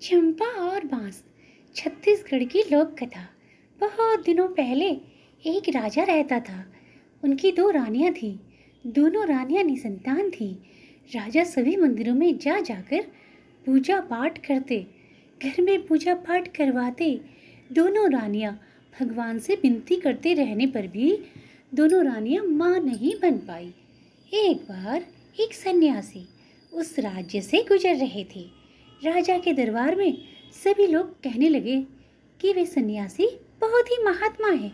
चंपा और बांस। छत्तीसगढ़ की लोक कथा। बहुत दिनों पहले एक राजा रहता था। उनकी दो रानियां थीं। दोनों रानियां निसंतान थीं। राजा सभी मंदिरों में जा जाकर पूजा पाठ करते, घर में पूजा पाठ करवाते। दोनों रानियां भगवान से विनती करते रहने पर भी दोनों रानियां मां नहीं बन पाई। एक बार एक सन्यासी उस राज्य से गुजर रहे थे। राजा के दरबार में सभी लोग कहने लगे कि वे सन्यासी बहुत ही महात्मा है,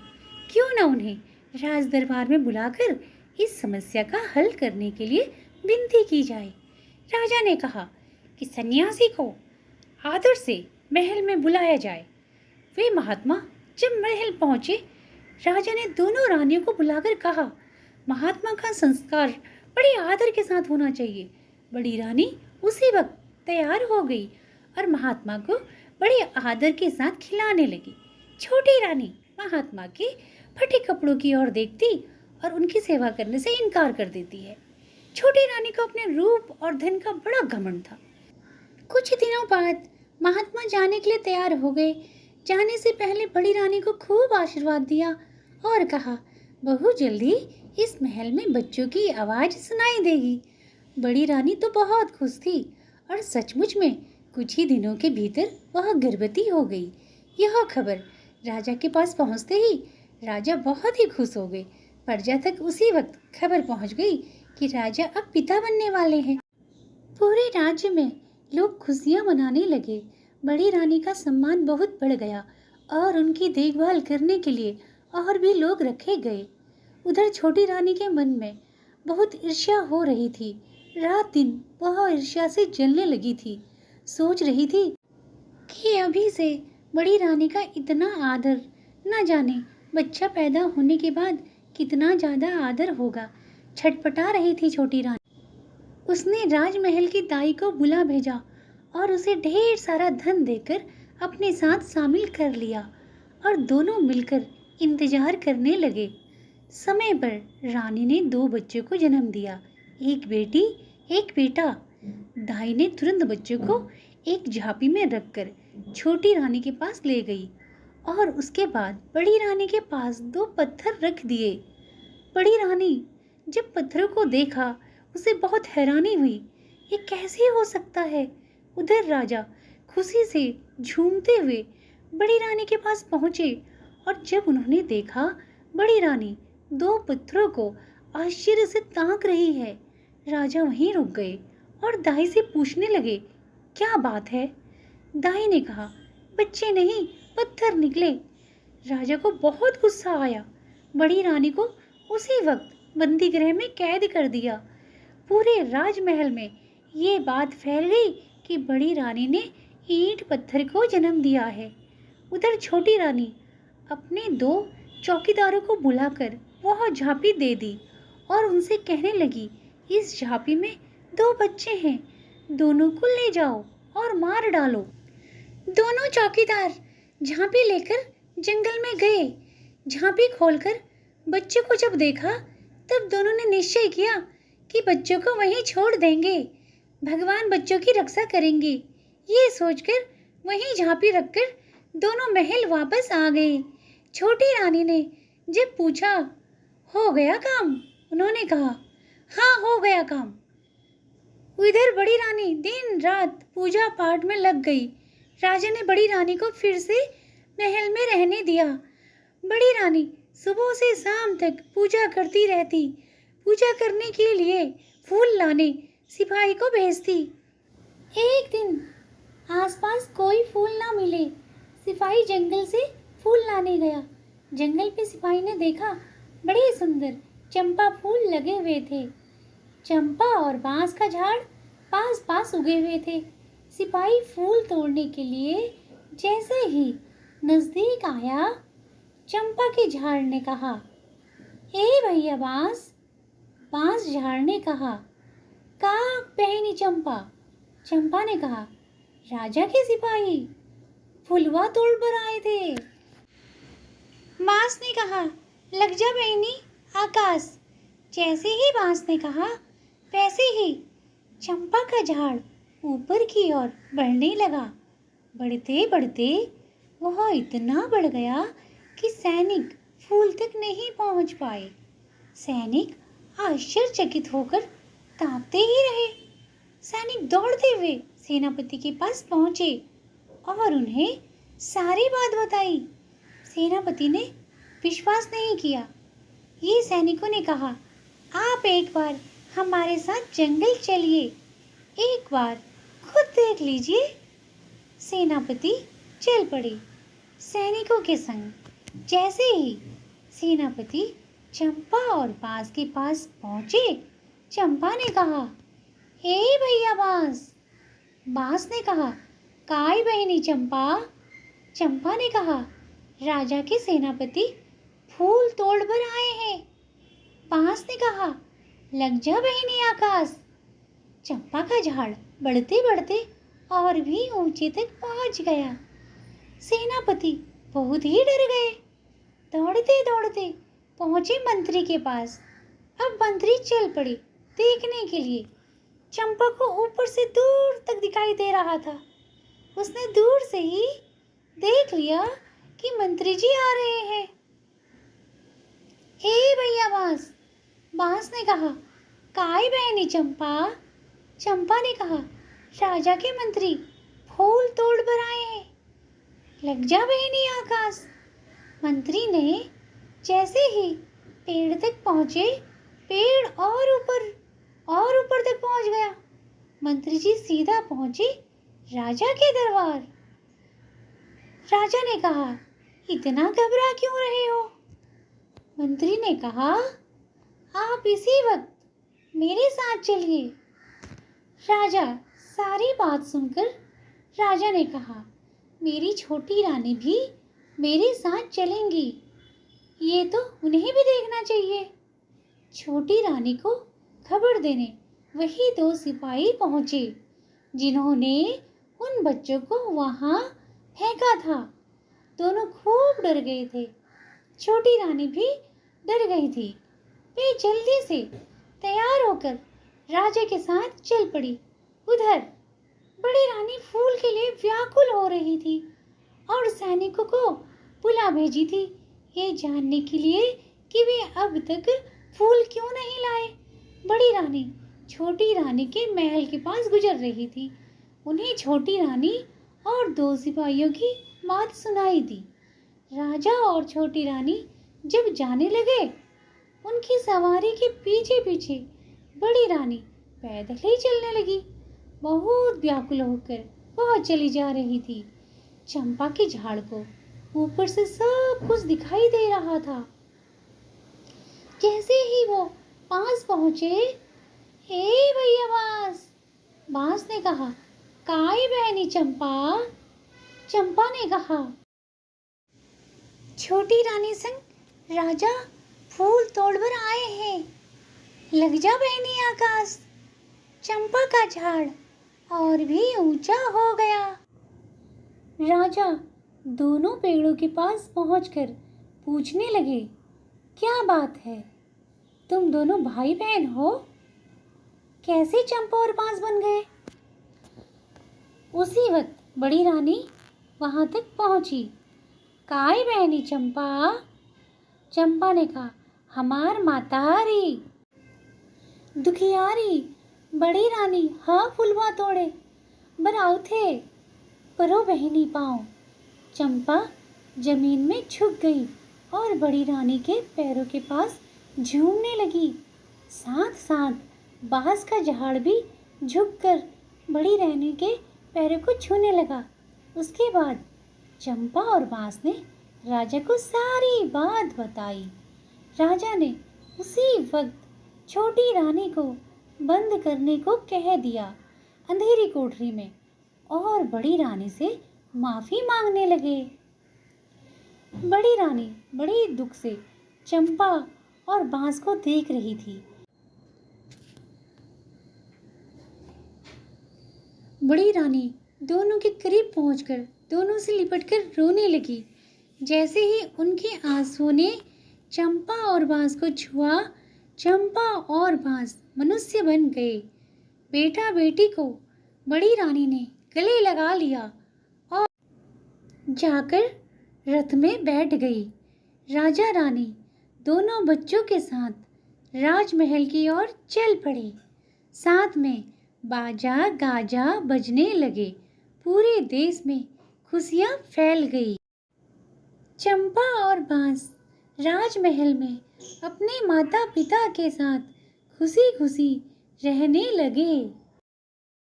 क्यों न उन्हें राज दरबार में बुलाकर इस समस्या का हल करने के लिए विनती की जाए। राजा ने कहा कि सन्यासी को आदर से महल में बुलाया जाए। वे महात्मा जब महल पहुंचे, राजा ने दोनों रानियों को बुलाकर कहा, महात्मा का संस्कार बड़े आदर के साथ होना चाहिए। बड़ी रानी उसी वक्त तैयार हो गई और महात्मा को बड़े आदर के साथ खिलाने लगी। छोटी रानी महात्मा के फटे कपड़ों की ओर देखती और उनकी सेवा करने से इनकार कर देती है। छोटी रानी को अपने रूप और धन का बड़ा घमंड था। कुछ दिनों बाद महात्मा जाने के लिए तैयार हो गए। जाने से पहले बड़ी रानी को खूब आशीर्वाद दिया और कहा, बहुत जल्दी इस महल में बच्चों की आवाज सुनाई देगी। बड़ी रानी तो बहुत खुश थी और सचमुच में कुछ ही दिनों के भीतर वह गर्भवती हो गई। यह खबर राजा के पास पहुंचते ही राजा बहुत ही खुश हो गए। प्रजा तक उसी वक्त खबर पहुंच गई कि राजा अब पिता बनने वाले हैं। पूरे राज्य में लोग खुशियां मनाने लगे। बड़ी रानी का सम्मान बहुत बढ़ गया और उनकी देखभाल करने के लिए और भी लोग रखे गए। उधर छोटी रानी के मन में बहुत ईर्ष्या हो रही थी। रात दिन वह ईर्ष्या से जलने लगी थी। सोच रही थी कि अभी से बड़ी रानी का इतना आदर, न जाने बच्चा पैदा होने के बाद कितना ज्यादा आदर होगा। छटपटा रही थी छोटी रानी। उसने राजमहल की दाई को बुला भेजा और उसे ढेर सारा धन देकर अपने साथ शामिल कर लिया और दोनों मिलकर इंतजार करने लगे। समय पर रानी ने दो बच्चों को जन्म दिया, एक बेटी एक बेटा। दाई ने तुरंत बच्चों को एक झांपी में रखकर छोटी रानी के पास ले गई और उसके बाद बड़ी रानी के पास दो पत्थर रख दिए। बड़ी रानी जब पत्थरों को देखा, उसे बहुत हैरानी हुई, ये कैसे हो सकता है। उधर राजा खुशी से झूमते हुए बड़ी रानी के पास पहुंचे और जब उन्होंने देखा बड़ी रानी दो पत्थरों को आश्चर्य से ताक रही है, राजा वहीं रुक गए और दाई से पूछने लगे, क्या बात है। दाई ने कहा, बच्चे नहीं पत्थर निकले। राजा को बहुत गुस्सा आया। बड़ी रानी को उसी वक्त बंदी गृह में कैद कर दिया। पूरे राजमहल में ये बात फैल गई कि बड़ी रानी ने ईंट पत्थर को जन्म दिया है। उधर छोटी रानी अपने दो चौकीदारों को बुलाकर वह झांपी दे दी और उनसे कहने लगी, इस झांपी में दो बच्चे हैं, दोनों को ले जाओ और मार डालो। दोनों चौकीदार झांपी लेकर जंगल में गए। झांपी खोलकर बच्चों को जब देखा, तब दोनों ने निश्चय किया कि बच्चों को वहीं छोड़ देंगे, भगवान बच्चों की रक्षा करेंगे। ये सोचकर वहीं झांपी रखकर दोनों महल वापस आ गए। छोटी रानी ने जब पूछा, हो गया काम? उन्होंने कहा, हाँ हो गया काम। उधर बड़ी रानी दिन रात पूजा पाठ में लग गई। राजा ने बड़ी रानी को फिर से महल में रहने दिया। बड़ी रानी सुबह से शाम तक पूजा करती रहती। पूजा करने के लिए फूल लाने सिपाही को भेजती। एक दिन आसपास कोई फूल ना मिले, सिपाही जंगल से फूल लाने गया। जंगल पे सिपाही ने देखा, बड़े सुंदर चंपा फूल लगे हुए थे। चंपा और बांस का झाड़ पास पास उगे हुए थे। सिपाही फूल तोड़ने के लिए जैसे ही नजदीक आया, चंपा के झाड़ ने कहा, ए भैया बांस। बांस झाड़ ने कहा, का बहनी चंपा। चंपा ने कहा, राजा के सिपाही फुलवा तोड़ पर आए थे। बांस ने कहा, लग जा बहनी आकाश। जैसे ही बांस ने कहा, वैसे ही चंपा का झाड़ ऊपर की ओर बढ़ने लगा बढ़ते बढ़ते वह इतना बढ़ गया कि सैनिक फूल तक नहीं पहुंच पाए। सैनिक आश्चर्यचकित होकर ताकते ही रहे। सैनिक दौड़ते हुए सेनापति के पास पहुंचे और उन्हें सारी बात बताई। सेनापति ने विश्वास नहीं किया। ये सैनिकों ने कहा, आप एक बार हमारे साथ जंगल चलिए, एक बार खुद देख लीजिए। सेनापति चल पड़े सैनिकों के संग। जैसे ही सेनापति चंपा और बांस के पास पहुंचे, चंपा ने कहा, हे भैया बांस। बांस ने कहा, काय बहनी चंपा। चंपा ने कहा, राजा के सेनापति फूल तोड़ कर आए हैं। बांस ने कहा, लग जा बहनी आकाश। चंपा का झाड़ बढ़ते बढ़ते और भी ऊंचे तक पहुंच गया। सेनापति बहुत ही डर गए। दौड़ते दौड़ते पहुंचे मंत्री के पास। अब मंत्री चल पड़े देखने के लिए। चंपा को ऊपर से दूर तक दिखाई दे रहा था। उसने दूर से ही देख लिया कि मंत्री जी आ रहे हैं। हे भैया बांस। बांस ने कहा, काय बहनी चंपा। चंपा ने कहा, राजा के मंत्री फूल तोड़ कर आए हैं। लग जा बहनी आकाश। मंत्री ने जैसे ही पेड़ तक पहुंचे, पेड़ और ऊपर तक पहुंच गया। मंत्री जी सीधा पहुंचे राजा के दरबार। राजा ने कहा, इतना घबरा क्यों रहे हो? मंत्री ने कहा, आप इसी वक्त मेरे साथ चलिए। राजा सारी बात सुनकर राजा ने कहा, मेरी छोटी रानी भी मेरे साथ चलेंगी। ये तो उन्हें भी देखना चाहिए। छोटी रानी को खबर देने वही दो सिपाही पहुंचे जिन्होंने उन बच्चों को वहां फेंका था। दोनों खूब डर गए थे। छोटी रानी भी डर गई थी। वे जल्दी से तैयार होकर राजा के साथ चल पड़ी। उधर बड़ी रानी फूल के लिए व्याकुल हो रही थी और सैनिकों को बुला भेजी थी ये जानने के लिए कि वे अब तक फूल क्यों नहीं लाए। बड़ी रानी छोटी रानी के महल के पास गुजर रही थी। उन्हें छोटी रानी और दो सिपाहियों की बात सुनाई दी। राजा और छोटी रानी जब जाने लगे, उनकी सवारी के पीछे पीछे बड़ी रानी पैदल ही चलने लगी। बहुत व्याकुल होकर वह चली जा रही थी। चंपा के झाड़ को ऊपर से सब कुछ दिखाई दे रहा था। जैसे ही वो पास पहुंचे, हे भैया बांस। बांस ने कहा, काय बहनी चंपा। चंपा ने कहा, छोटी रानी संग राजा फूल तोड़कर आए हैं। लग जा बहनी आकाश। चंपा का झाड़ और भी ऊंचा हो गया। राजा दोनों पेड़ों के पास पहुंचकर पूछने लगे, क्या बात है? तुम दोनों भाई बहन हो? कैसे चंपा और बांस बन गए? उसी वक्त बड़ी रानी वहां तक पहुंची। काय बहनी चंपा। चंपा ने कहा, हमार मातारी। दुखियारी बड़ी रानी हाँ फुलवा तोड़े बनाओ थे परो बहनी पाओ। चंपा जमीन में झुक गई और बड़ी रानी के पैरों के पास झूमने लगी। साथ साथ बांस का झाड़ भी झुककर बड़ी रानी के पैरों को छूने लगा। उसके बाद चंपा और बांस ने राजा को सारी बात बताई। राजा ने उसी वक्त छोटी रानी को बंद करने को कह दिया अंधेरी कोठरी में और बड़ी रानी से माफी मांगने लगे। बड़ी रानी बड़ी दुख से चंपा और बांस को देख रही थी। बड़ी रानी दोनों के करीब पहुंचकर दोनों से लिपटकर रोने लगी। जैसे ही उनके आंसुओं ने चंपा और बांस को छुआ, चंपा और बांस मनुष्य बन गए। बेटा बेटी को बड़ी रानी ने गले लगा लिया और जाकर रथ में बैठ गई। राजा रानी दोनों बच्चों के साथ राजमहल की ओर चल पड़े। साथ में बाजा गाजा बजने लगे। पूरे देश में खुशियां फैल गई। चंपा और बांस राजमहल में अपने माता पिता के साथ खुशी खुशी रहने लगे।